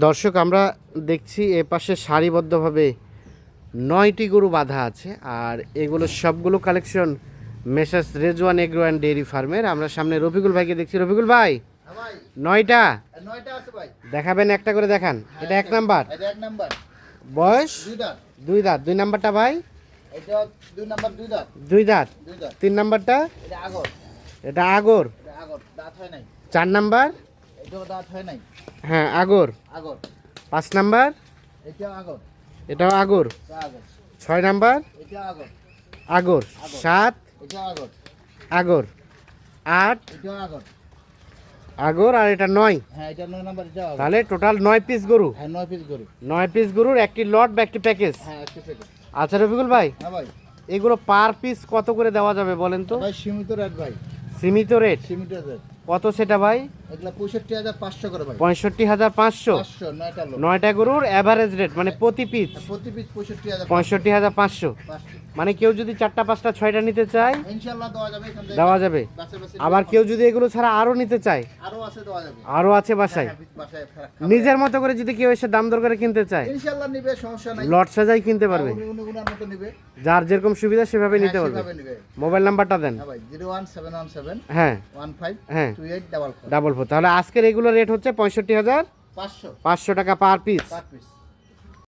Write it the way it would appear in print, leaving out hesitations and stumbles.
দর্শক আমরা দেখছি এ পাশে সারিবদ্ধভাবে 9টি গরু বাঁধা আছে, আর এগুলো সবগুলো collection messrs Rezwan agro and dairy ফার্মের। আমরা সামনে রফিকুল ভাইকে দেখছি। রফিকুল ভাই, 9টা আছে ভাই। দেখাবেন, একটা করে দেখান। এটা 1 নাম্বার, এটা 1 নাম্বার, বয়স 2 দাঁত। 2 দাঁত। 2 নাম্বারটা ভাই, এটা 2 নাম্বার, 2 দাঁত। 2 দাঁত। 2 দাঁত। 3 নাম্বারটা, এটা আগর, এটা আগর। এটা আগর, দাঁত হয় নাই। 4 নাম্বার, এটাও দাঁত হয় নাই, হ্যাঁ আগর। আগর। 5 নাম্বার, এটা আগর, এটাও আগর। এটা আগর। 6 নাম্বার, এটা আগর, আগর। 7 এটা আগর, আগর। 8 এটা আগর। আগর, আর এটা 9। হ্যাঁ, এটা 9 নাম্বার, এটা আগর। তাহলে টোটাল 9 পিস গরু। হ্যাঁ, 9 পিস গরু। 9 পিস গরুর একটি লট বা একটি প্যাকেজ। হ্যাঁ, একটা প্যাকেট। আচ্ছা রফিকুল ভাই, হ্যাঁ ভাই। এগুলো পার পিস কত করে দেওয়া যাবে বলেন তো? ভাই সীমিত রেট ভাই, সীমিত রেট সীমিত রেট। কত সেটা ভাই? এগুলা 65,500 করে ভাই। 65,500। 500 9টা লোক। 9টা গরুর এভারেজ রেট মানে প্রতি পিস প্রতি পিস 65,500। 65,500। মানে কেউ যদি 4টা 5টা 6টা নিতে চায় ইনশাআল্লাহ দেওয়া যাবে, এখান থেকে দেওয়া যাবে। আবার কেউ যদি এগুলো ছাড়া আরো নিতে চায়, আরো আছে, দেওয়া যাবে। আরো আছে বাসায়। হ্যাঁ, বাসায় নিজের মতো করে যদি কেউ এসে দাম দর করে কিনতে চায়, ইনশাআল্লাহ নিবে, সমস্যা নাই। লট সাজাই কিনতে পারবে। উনার মতো নিবে। যার যেরকম সুবিধা সেভাবে নিতে হ্যাঁ, পারবে। সেভাবে নিবে। মোবাইল নাম্বারটা দেন। হ্যাঁ ভাই, 01717 হ্যাঁ 15 হ্যাঁ 2844। 444। তাহলে আজকের এগুলো রেট হচ্ছে 65,500 500 টাকা পার পিস। Per piece.